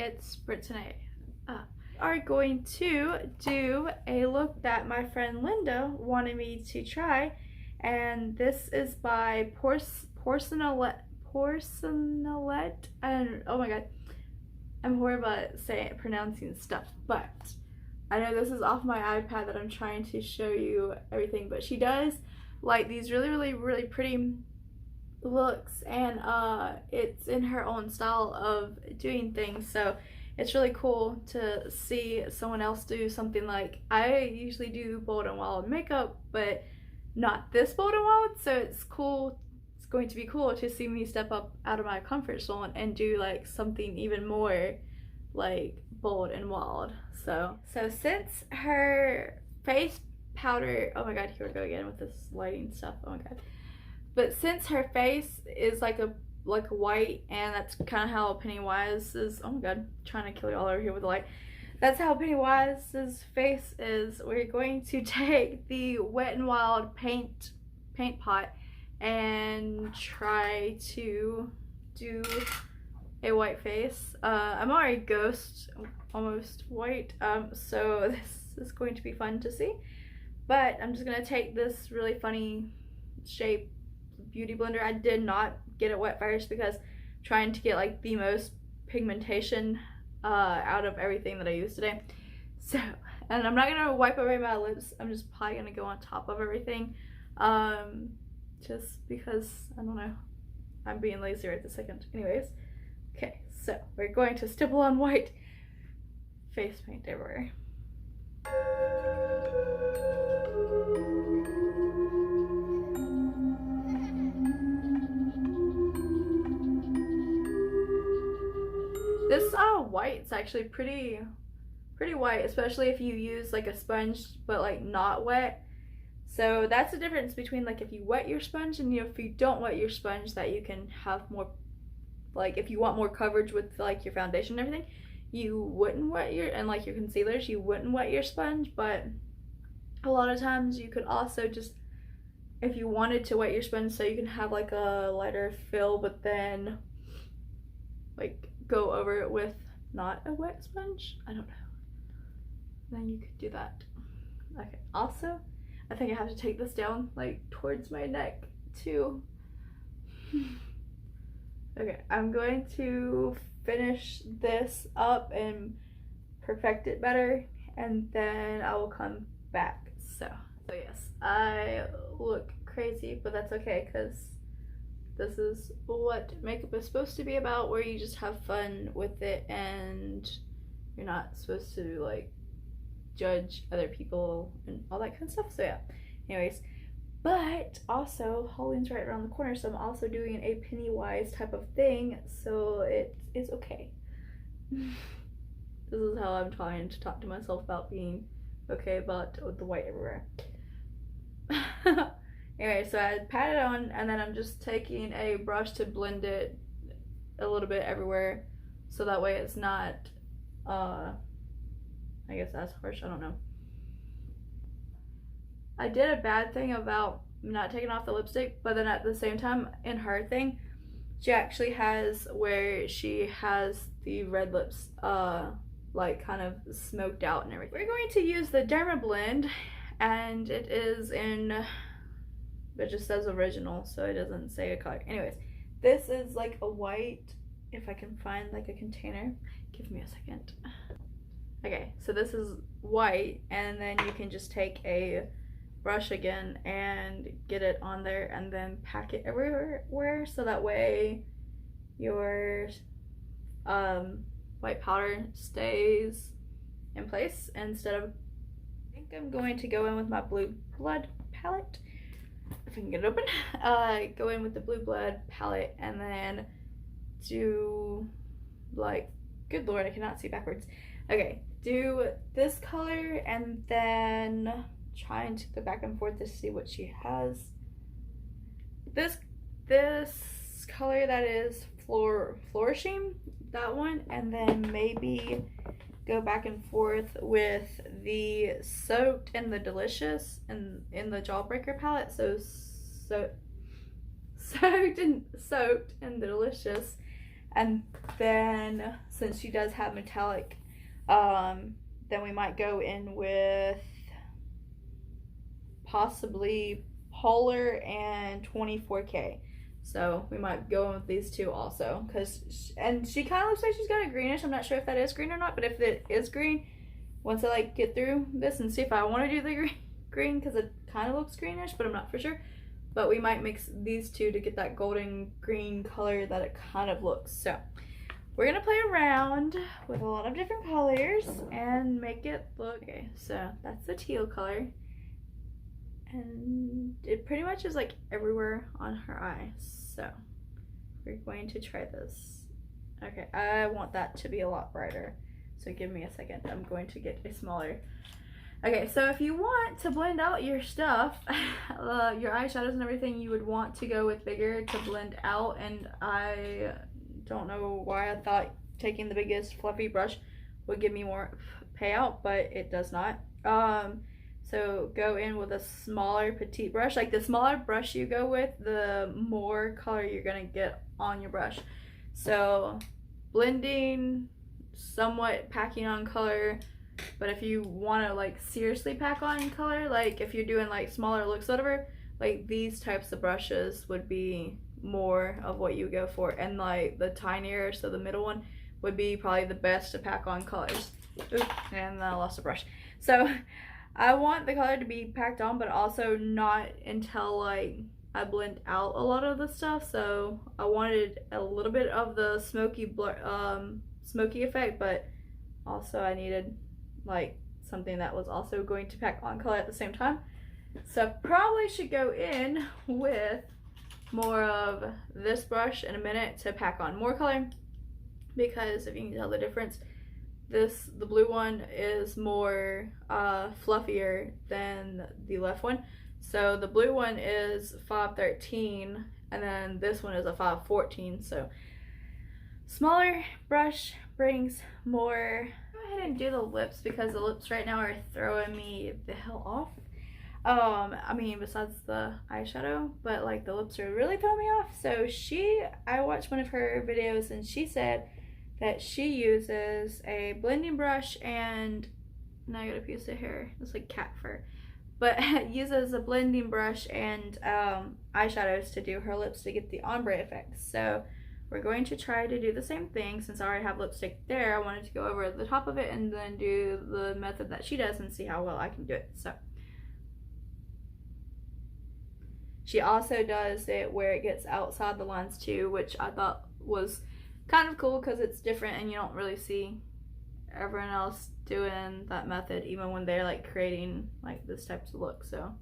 it's Brittany. Are going to do a look that my friend Linda wanted me to try, and this is by Porcelainette, and oh my god, I'm horrible at pronouncing stuff, but I know this is off my iPad that I'm trying to show you everything, but she does like these really pretty looks, and it's in her own style of doing things, so it's really cool to see someone else do something. Like, I usually do Bold and Wild makeup, but not this Bold and Wild, so it's cool. It's going to be cool to see me step up out of my comfort zone and do like something even more like bold and wild. So since her face powder, oh my god, here we go again with this lighting stuff, oh my god. But since her face is like a white, and that's kind of how Pennywise is, oh my god, trying to kill you all over here with the light. That's how Pennywise's face is. We're going to take the Wet n Wild paint pot and try to do a white face. I'm already ghost, almost white, so this is going to be fun to see. But I'm just gonna take this really funny shape beauty blender. I did not get it wet first because I'm trying to get like the most pigmentation out of everything that I used today. So, and I'm not gonna wipe away my lips, I'm just probably gonna go on top of everything, just because, I don't know, I'm being lazy right this second. Anyways, okay, so we're going to stipple on white face paint everywhere. This white's actually pretty white, especially if you use like a sponge but like not wet. So that's the difference between like if you wet your sponge and if you don't wet your sponge, that you can have more, like if you want more coverage with like your foundation and everything, you wouldn't wet your, and like your concealers, you wouldn't wet your sponge. But a lot of times you could also just, if you wanted to wet your sponge so you can have like a lighter fill, but then like go over it with not a wet sponge, I don't know, then you could do that. Okay, also I think I have to take this down like towards my neck too. Okay, I'm going to finish this up and perfect it better, and then I will come back. So yes, I look crazy, but that's okay, because this is what makeup is supposed to be about, where you just have fun with it and you're not supposed to like judge other people and all that kind of stuff. So yeah, anyways, but also Halloween's right around the corner, so I'm also doing a Pennywise type of thing, so it is okay. This is how I'm trying to talk to myself about being okay about the white everywhere. Anyway, so I pat it on, and then I'm just taking a brush to blend it a little bit everywhere, so that way it's not, I guess that's harsh, I don't know. I did a bad thing about not taking off the lipstick, but then at the same time, in her thing, she actually has where she has the red lips, like kind of smoked out and everything. We're going to use the Dermablend, and it is in, it just says original, so it doesn't say a color. Anyways, this is like a white, if I can find like a container, give me a second. Okay, so this is white, and then you can just take a brush again and get it on there and then pack it everywhere, so that way your white powder stays in place instead of, I think I'm going to go in with my Blue Blood palette, if I can get it open. Go in with the Blue Blood palette and then do, like, good lord, I cannot see backwards. Okay, do this color and then trying to go back and forth to see what she has. This color that is Flourishing, that one, and then maybe go back and forth with the Soaked and the Delicious and in the Jawbreaker palette. So Soaked and the Delicious, And then since she does have metallic, then we might go in with possibly Polar and 24K. So we might go in with these two also, and she kind of looks like she's got a greenish. I'm not sure if that is green or not, but if it is green, once I like get through this and see if I want to do the green, because it kind of looks greenish, but I'm not for sure. But we might mix these two to get that golden green color that it kind of looks. So we're gonna play around with a lot of different colors and make it look okay. So that's the teal color. And it pretty much is like everywhere on her eye. So we're going to try this. Okay, I want that to be a lot brighter. So give me a second. I'm going to get a smaller. Okay, so if you want to blend out your stuff, your eyeshadows and everything, you would want to go with bigger to blend out. And I don't know why I thought taking the biggest fluffy brush would give me more payout, but it does not. So go in with a smaller petite brush. Like the smaller brush you go with, the more color you're gonna get on your brush. So blending, somewhat packing on color, but if you want to like seriously pack on color, like if you're doing like smaller looks, whatever, like these types of brushes would be more of what you go for, and like the tinier, so the middle one would be probably the best to pack on colors. Oops, and then I lost a brush. So I want the color to be packed on, but also not until like I blend out a lot of the stuff. So I wanted a little bit of the smoky effect, but also I needed like something that was also going to pack on color at the same time. So probably should go in with more of this brush in a minute to pack on more color, because if you can tell the difference, the blue one is more fluffier than the left one. So the blue one is 513 and then this one is a 514. So smaller brush brings more. Go ahead and do the lips, because the lips right now are throwing me the hell off. I mean, besides the eyeshadow, but like the lips are really throwing me off. So I watched one of her videos and she said that she uses a blending brush and, now I got a piece of hair, it's like cat fur, but uses a blending brush and eyeshadows to do her lips to get the ombre effect. So we're going to try to do the same thing. Since I already have lipstick there, I wanted to go over the top of it and then do the method that she does and see how well I can do it. So she also does it where it gets outside the lines too, which I thought was kind of cool because it's different and you don't really see everyone else doing that method, even when they're like creating like this types of look. So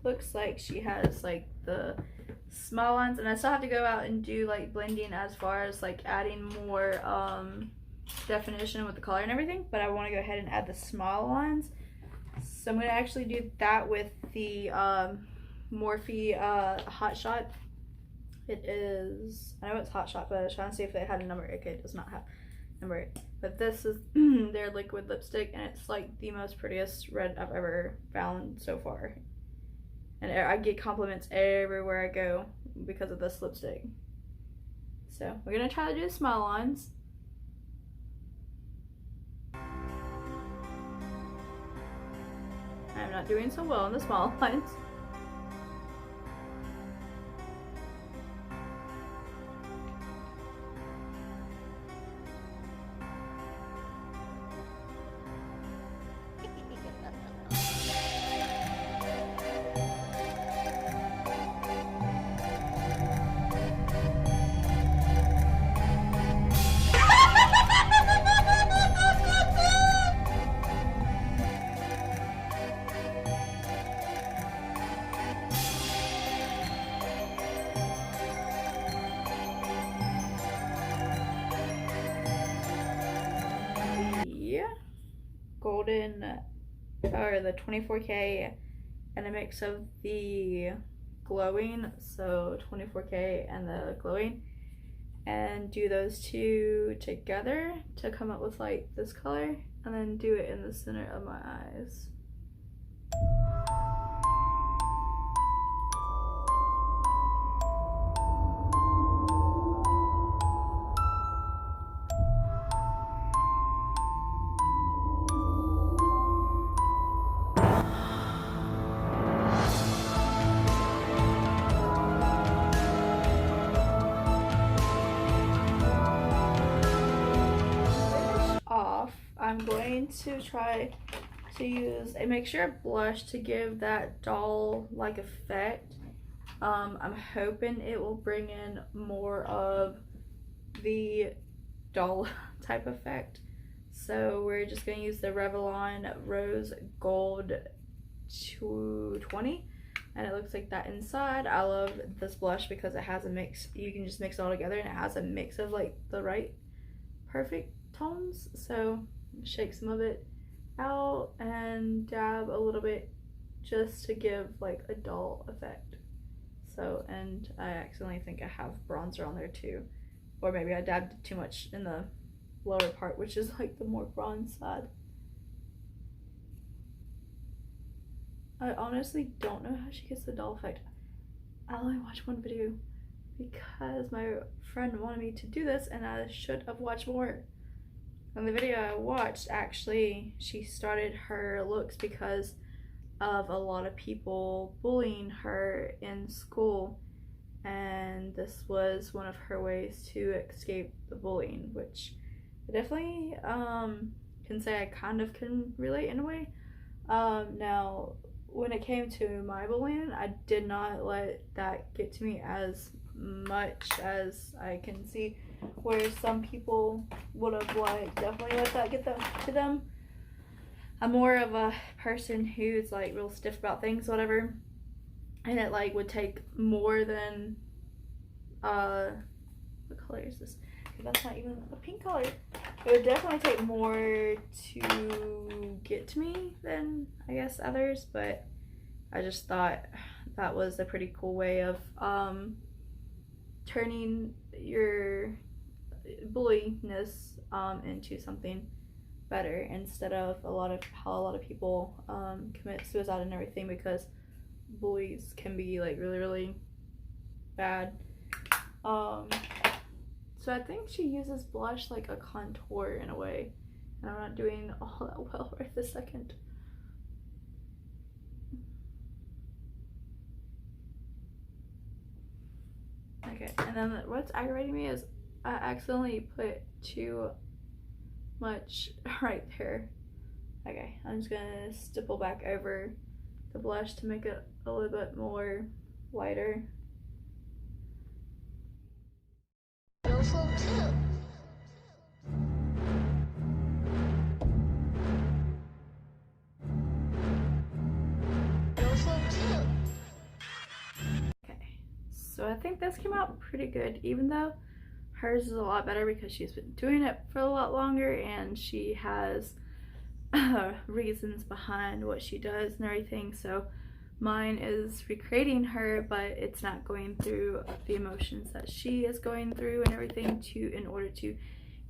looks like she has like the small lines, and I still have to go out and do like blending as far as like adding more definition with the color and everything, but I want to go ahead and add the small lines. So I'm going to actually do that with the Morphe Hot Shot. It is, I know it's Hot Shot, but I was trying to see if they had a number. Okay, it does not have a number, but this is their liquid lipstick, and it's like the most prettiest red I've ever found so far. And I get compliments everywhere I go because of this lipstick. So we're gonna try to do the small lines. I'm not doing so well on the small lines. golden or the 24K and a mix of the glowing, so 24K and the glowing, and do those two together to come up with like this color, and then do it in the center of my eyes. I'm going to try to use a mixture blush to give that doll-like effect. I'm hoping it will bring in more of the doll type effect. So we're just going to use the Revlon Rose Gold 220, and it looks like that inside. I love this blush because it has a mix. You can just mix it all together, and it has a mix of like the right perfect tones. So shake some of it out and dab a little bit just to give like a doll effect. So, and I accidentally think I have bronzer on there too, or maybe I dabbed too much in the lower part, which is like the more bronze side. I honestly don't know how she gets the doll effect. I only watched one video because my friend wanted me to do this, and I should have watched more. In the video I watched, actually, she started her looks because of a lot of people bullying her in school, and this was one of her ways to escape the bullying, which I definitely can say I kind of can relate in a way. Now, when it came to my bullying, I did not let that get to me as much as I can see where some people would have like definitely let that get to them. I'm more of a person who's like real stiff about things, whatever, and it like would take more than what color is this? Okay, that's not even a pink color. It would definitely take more to get to me than I guess others, but I just thought that was a pretty cool way of turning your bulliness into something better, instead of how a lot of people commit suicide and everything because bullies can be like really bad. So I think she uses blush like a contour in a way, and I'm not doing all that well right this second. Okay, and then what's aggravating me is I accidentally put too much right there. Okay, I'm just gonna stipple back over the blush to make it a little bit more lighter. Beautiful too. Beautiful too. Okay, so I think this came out pretty good, even though hers is a lot better because she's been doing it for a lot longer and she has reasons behind what she does and everything. So mine is recreating her, but it's not going through the emotions that she is going through and everything in order to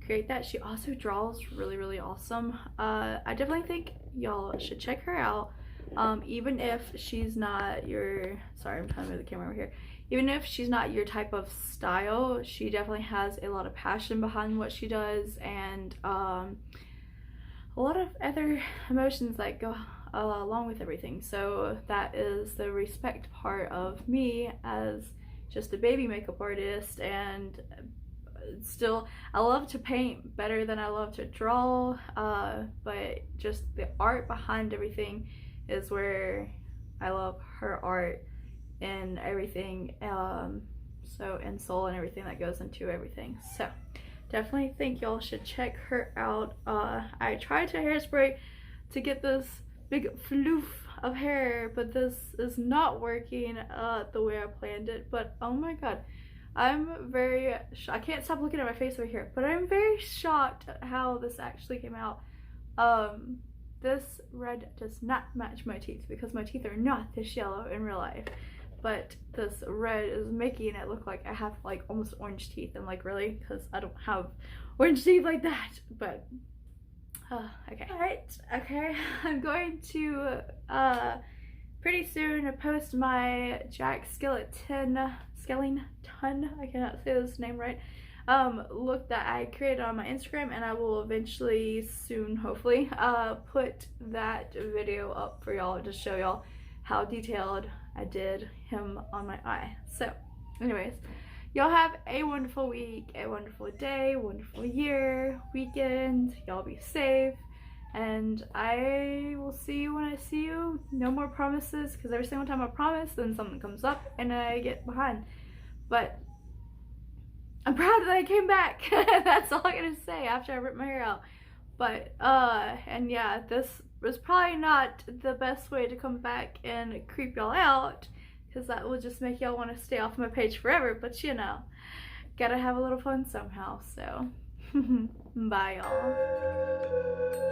create that. She also draws really awesome. I definitely think y'all should check her out. Even if she's not your, sorry, I'm trying to move the camera over here. Even if she's not your type of style, she definitely has a lot of passion behind what she does, and a lot of other emotions that go along with everything. So that is the respect part of me as just a baby makeup artist. And still, I love to paint better than I love to draw, but just the art behind everything is where I love her art and everything, and soul and everything that goes into everything. So definitely think y'all should check her out. I tried to hairspray to get this big floof of hair, but this is not working the way I planned it. But oh my god, I'm very I can't stop looking at my face over here, but I'm very shocked at how this actually came out. this red does not match my teeth because my teeth are not this yellow in real life. But this red is making it look like I have like almost orange teeth. I'm like, really? Because I don't have orange teeth like that. But okay. Alright, okay. I'm going to pretty soon post my Jack Skellington, I cannot say this name right, look that I created on my Instagram, and I will eventually soon, hopefully, put that video up for y'all to show y'all how detailed I did him on my eye. So anyways, y'all have a wonderful week, a wonderful day, wonderful year, weekend. Y'all be safe, and I will see you when I see you. No more promises, because every single time I promise, then something comes up and I get behind. But I'm proud that I came back. That's all I'm gonna say after I ripped my hair out. But and yeah, this was probably not the best way to come back and creep y'all out, because that will just make y'all want to stay off my page forever. But you know, gotta have a little fun somehow. So bye y'all.